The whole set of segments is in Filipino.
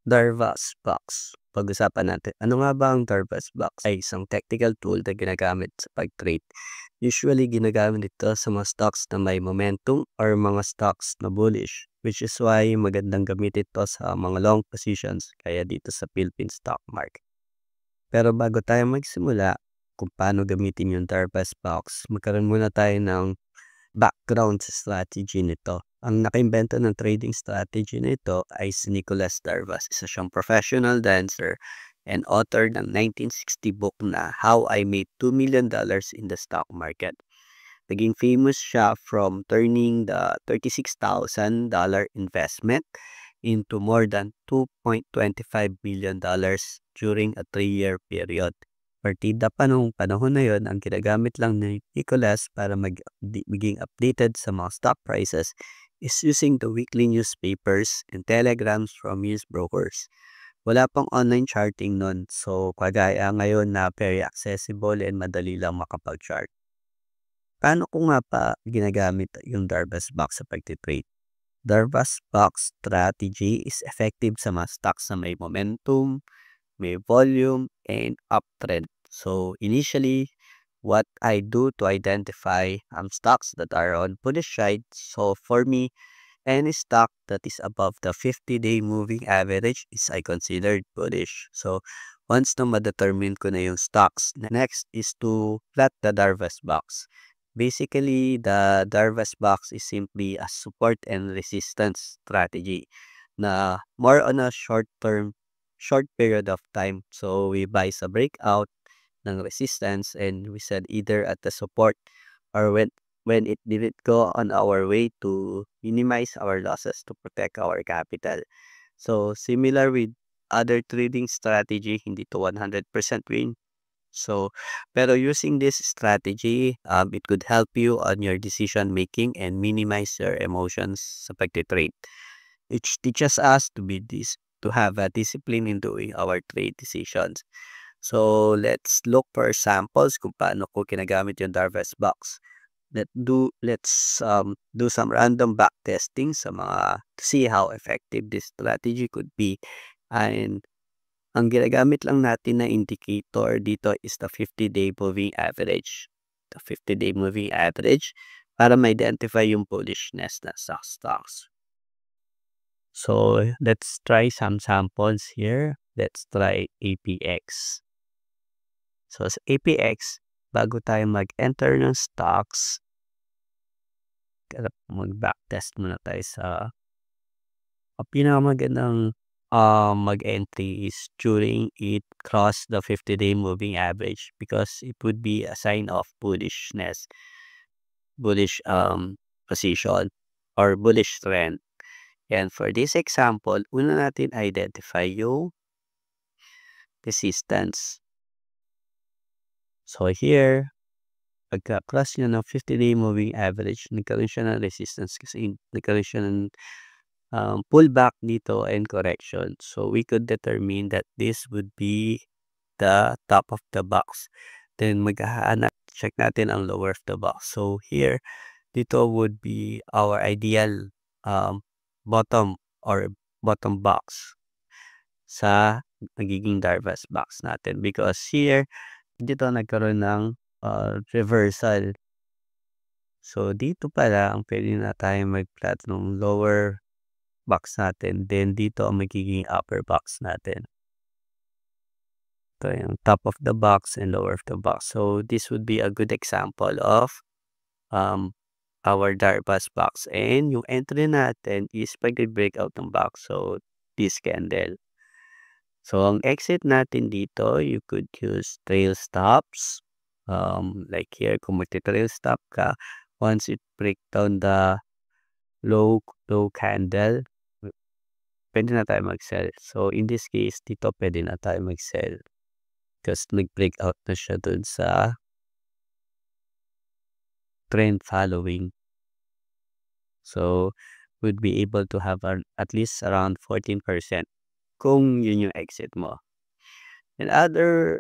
Darvas Box. Pag-usapan natin. Ano nga ba ang Darvas Box? Ay isang technical tool na ginagamit sa pag-trade. Usually, ginagamit ito sa mga stocks na may momentum or mga stocks na bullish, which is why magandang gamitin ito sa mga long positions kaya dito sa Philippine stock market. Pero bago tayo magsimula kung paano gamitin yung Darvas Box, magkaroon muna tayo ng background sa strategy nito. Ang nakaimbento ng trading strategy nito ay si Nicholas Darvas. Isa siyang professional dancer and author ng 1960 book na How I Made $2 Million in the Stock Market. Naging famous siya from turning the $36,000 investment into more than $2.25 billion during a 3-year period. Partida pa nung panahon na yon, ang ginagamit lang ni Nicholas para maging updated sa mga stock prices is using the weekly newspapers and telegrams from news brokers. Wala pang online charting nun, so kagaya ngayon na very accessible and madali lang makapag-chart. Paano ko nga pa ginagamit yung Darvas Box sa pagtitrade? Darvas Box strategy is effective sa mga stocks na may momentum, may volume, and uptrend. So initially, what I do to identify stocks that are on bullish side. So for me, any stock that is above the 50-day moving average is I considered bullish. So once na ma-determine ko na yung stocks, next is to plot the Darvas Box. Basically, the Darvas Box is simply a support and resistance strategy na more on a short period of time. So we buy sa breakout ng resistance and we sell either at the support or when it didn't go on our way to minimize our losses to protect our capital. So similar with other trading strategy, hindi to 100% win. So, pero using this strategy, it could help you on your decision making and minimize your emotions sa pagtitrade. It teaches us to have a discipline in doing our trade decisions. So, let's look for samples kung paano ko ginagamit yung Darvas Box. Let's do some random back testing sa mga to see how effective this strategy could be. And ang ginagamit lang natin na indicator dito is the 50-day moving average. The 50-day moving average para ma-identify yung bullishness na sa stocks. So, let's try some samples here. Let's try APX. So, sa APX, bago tayo mag-enter ng stocks, mag-backtest muna tayo sa pinakamagandang mag-entry is during it cross the 50-day moving average because it would be a sign of bullishness, bullish position or bullish trend. And for this example, una natin identify yung resistance. So here, pagka-cross nyo ng 50-day moving average, nagkaroon siya ng resistance kasi nagkaroon siya ng pullback dito and correction. So we could determine that this would be the top of the box. Then check natin ang lower of the box. So here, dito would be our ideal bottom or bottom box sa nagiging Darvas Box natin because here, dito nagkaroon ng reversal. So dito pala ang pwede na tayo mag-plot ng lower box natin. Then dito ang magiging upper box natin. Ito yung top of the box and lower of the box. So this would be a good example of our Darvas Box. And yung entry natin is pag breakout ng box. So this candle. So ang exit natin dito, you could use trail stops. Like here, kung magti-trail stop ka, once it break down the low candle, pwede na tayo mag-sell. So, in this case, dito pwede na tayo mag-sell. Because nag-break out na siya dun sa trend following. So, would be able to have at least around 14% kung yun yung exit mo. And other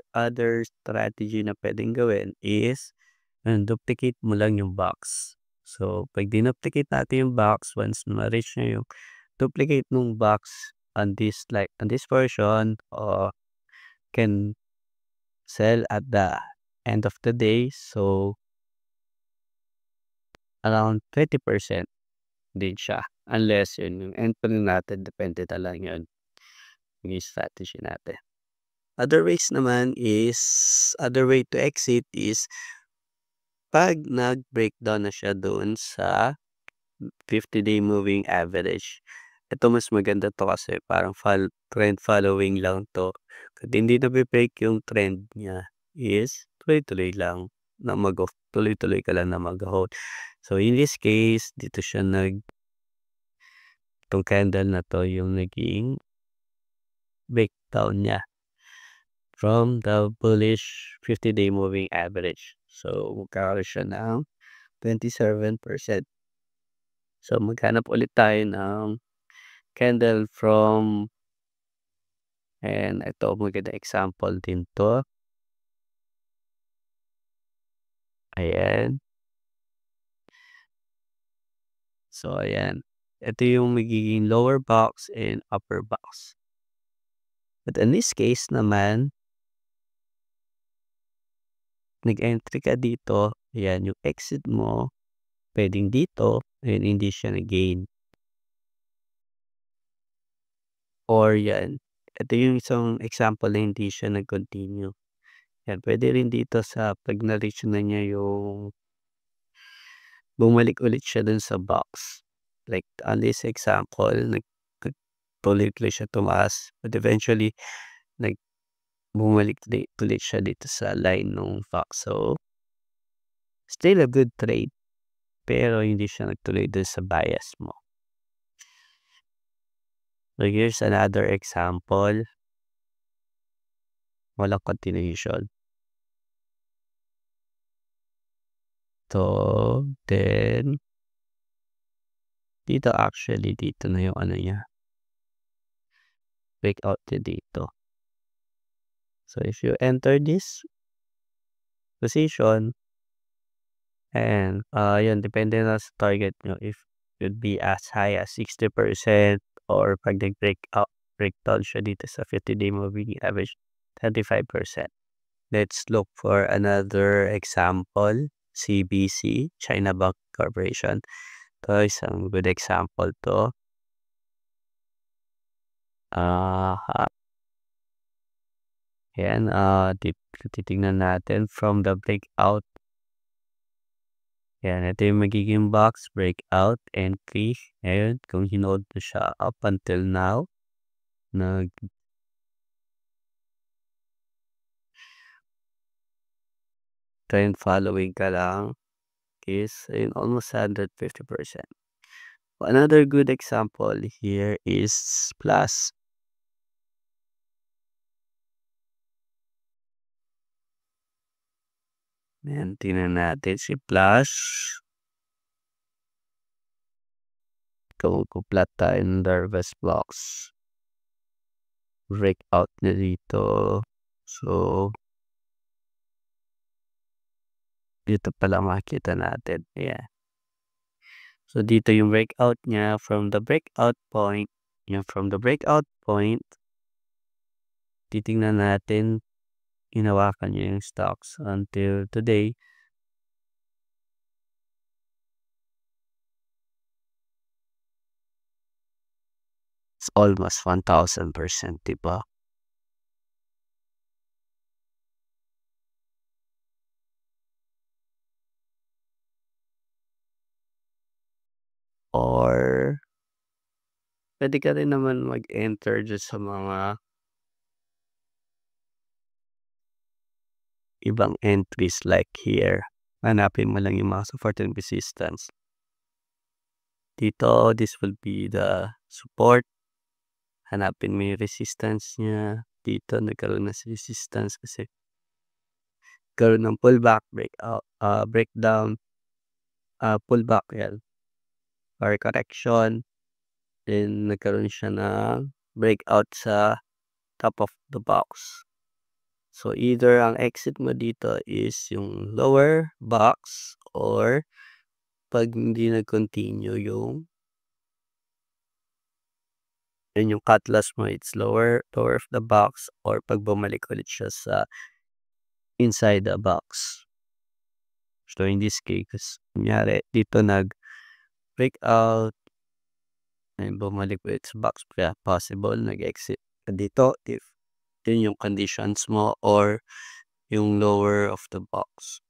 strategy na pwedeng gawin is duplicate mo lang yung box. So, pag dinuplicate natin yung box, once ma-reach nyo yung duplicate ng box, on this version can sell at the end of the day. So around 20% din siya unless yun yung entry natin depende na lang yun yung strategy natin. Other way to exit is 'pag nag-breakdown na siya doon sa 50-day moving average. Ito mas maganda 'to kasi parang trend following lang 'to. Kung hindi nabe-break yung trend niya is tuloy-tuloy lang na tuloy-tuloy ka lang na mag-hold. So in this case, dito siya 'tong candle na 'to yung naging breakdown niya from the bullish 50-day moving average. So magkakaroon siya ng 27%. So maghanap ulit tayo ng candle from and ito magandang example din 'to. Ayan. So ayan, ito yung magiging lower box and upper box. But in this case naman, nag-entry ka dito, ayan yung exit mo puwedeng dito and hindi siya nag-gain. Or yan, ito yung isang example na hindi siya nag-continue. Yan, puwede rin dito sa 'pag na-reach na niya yung bumalik ulit siya dun sa box. Like on this example, tuloy-tuloy siya tumaas but eventually nag bumalik ulit siya dito sa line nung box. So, still a good trade pero hindi siya nagtuloy dun sa bias mo. So, here's another example. Walang continuation. So, then dito actually dito na yung ano niya, breakout niya dito. So, if you enter this position and yun depende na sa target nyo if it would be as high as 60% or 'pag breakdown siya dito sa 50-day moving average 35%. Let's look for another example, CBC, China Bank Corporation. Ito isang good example 'to. Ayan, titignan natin from the breakout. Yan, ito yung magiging box, breakout, entry. Ngayon, kung hinold mo siya up until now, trend following ka lang is in almost 150%. Another good example here is Plus. Ayan, tingnan natin si Plus. Kung kuplat tayo ng Darvas blocks. Breakout na dito. So, dito pala makikita natin. Ayan. So, dito yung breakout niya from the breakout point. From the breakout point, titingnan natin, hinawakan niya yung stocks until today. It's almost 1,000%, diba? Or pwede ka rin naman mag-enter dyan sa mga ibang entries like here. Hanapin mo lang yung mga support and resistance. Dito, this will be the support. Hanapin mo yung resistance niya. Dito, nagkaroon na resistance kasi karoon ng pullback, breakdown, pullback yan. Or correction. Then, nagkaroon siya ng breakout sa top of the box. So, either ang exit mo dito is yung lower box or pag hindi nag-continue yung Yun yung cut loss mo, it's lower of the box or pag bumalik ulit siya sa inside the box. So, in this case, kunyari dito nag-breakout and bumalik ulit sa box, kaya possible nag-exit ka dito if yun yung conditions mo or yung lower of the box.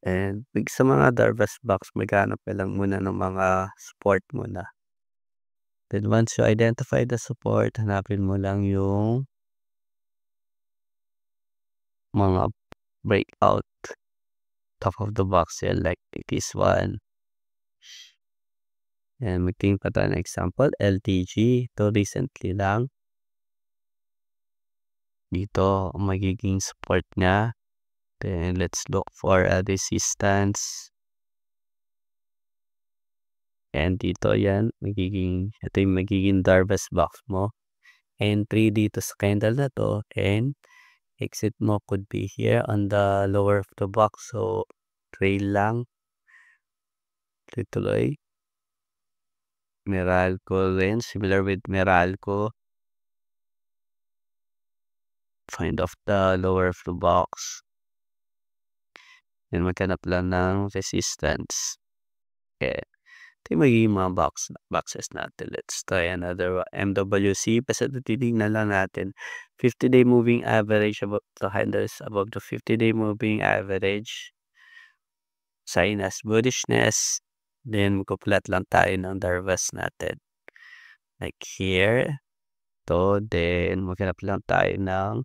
And sa mga Darvas box, maghanap ka lang muna ng mga support muna. Then once you identify the support, hanapin mo lang yung mga breakout top of the box yan, like this one. And magtingin pa tayo ng example, LTG. Ito recently lang. Dito ang magiging support niya. Then let's look for a resistance. And dito yan, ito yung magiging Darvas box mo. Entry dito sa candle na to, and exit mo could be here on the lower of the box. So, trail lang. Tuloy. Meralco rin. Similar with Meralco. Find off the lower of the box. And maghanap lang ng resistance. Okay. Ito yung magiging mga boxes natin. Let's try another MWC. Basta titignan lang natin. 50-day moving average above the candles above the 50-day moving average. Sign as bullishness. Then magpo-plot lang tayo ng Darvas natin. Like here. Ito. Then maghanap lang tayo ng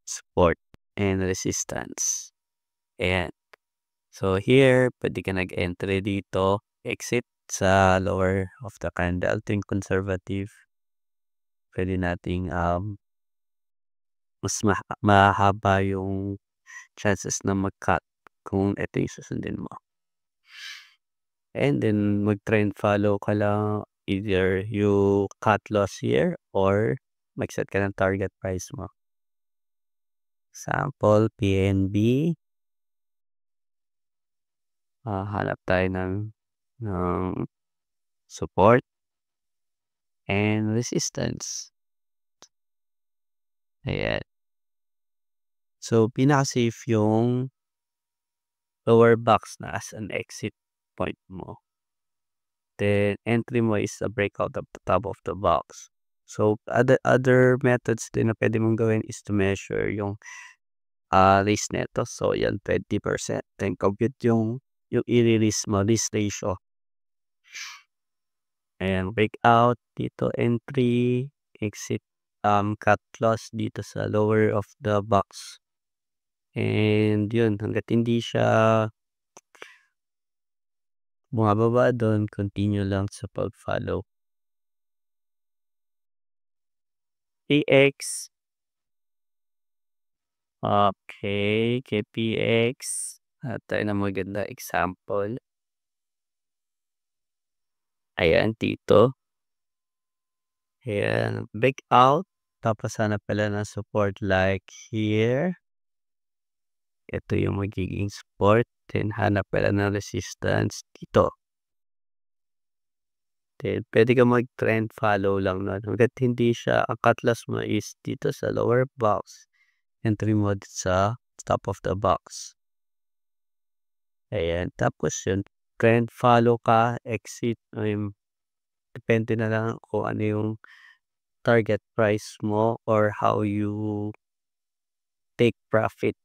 support and resistance. Ayan. So here, pwede ka nag-entry dito. Exit sa lower of the candle. Ito yung conservative. Pwede nating mas mahaba yung chances na mag-cut kung ito yung susundin mo. And then mag-trend follow ka lang. Either you cut loss here or mag-set ka ng target price mo. Sample, PNB. Hanap tayo ng support and resistance. Ayan. So, pinaka-safe yung lower box na as an exit point mo. Then, entry mo is a breakout of the top of the box. So, other methods din na pwede mong gawin is to measure yung risk neto. So, yan, 20%. Then, compute yung i-release mo, risk ratio. Ayan, breakout dito, entry, exit, cut loss dito sa lower of the box. And yun, hanggat hindi siya bumababa doon, continue lang sa pag-follow. PX. Okay, KPX. Tayo na maganda example. Ayan, dito. Ayan, breakout. Tapos hanap pala ng support like here. Ito yung magiging support. Then hanap pala ng resistance dito. Then pwede ka mag-trend follow lang nun. Hanggat hindi siya, ang cut loss mo is dito sa lower box. Entry mo sa top of the box. Ayan. Tapos yun, trend follow ka, exit. Depende na lang kung ano yung target price mo or how you take profit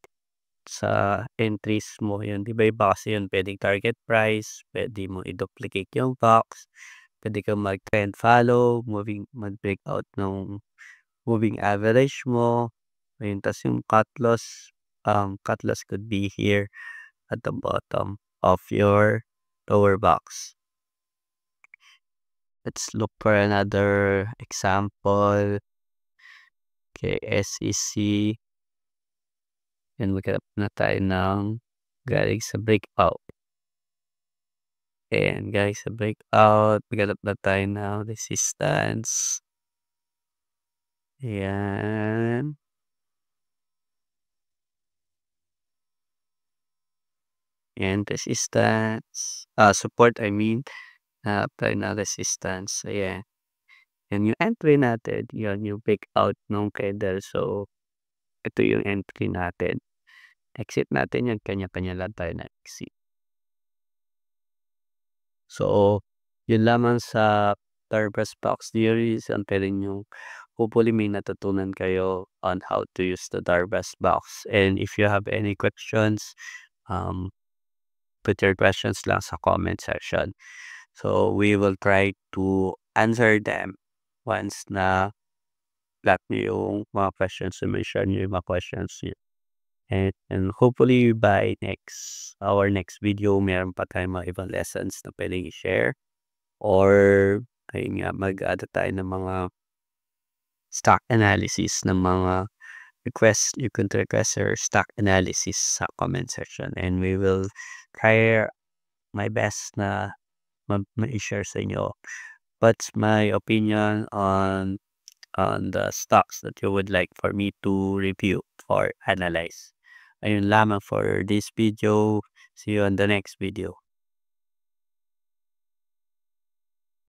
sa entries mo. Yun, di ba iba kasi yun, pwedeng target price, pwede mo i-duplicate yung box, pwede kang mag-trend follow, mag-breakout ng moving average mo. Ayun, tas yung cut loss could be here at the bottom of your lower box. Let's look for another example. Okay, SEC. And maghanap na tayo ng galing sa breakout. And galing sa breakout, maghanap na tayo ng resistance. Ayan. and resistance, support I mean, apply na resistance, ayan. Yan yung entry natin, yun yung breakout nung candle. So, ito yung entry natin. Exit natin yan, kanya-kanya lang tayo na exit. So, yun lamang sa Darvas box theories. Ang pwedeng yung hopefully may natutunan kayo on how to use the Darvas box. And if you have any questions, um, put your questions lang sa comment section. So, we will try to answer them once na lahat niyo yung mga questions, submission niyo yung mga questions niyo. And hopefully by our next video, meron pa tayong mga ibang lessons na pwedeng i-share. Or ayun nga, mag-ano tayo ng mga stock analysis ng mga request. You can request your stock analysis sa comment section. And we will try my best na ma-share sa inyo what's my opinion on the stocks that you would like for me to review or analyze. Ayun lamang for this video. See you on the next video.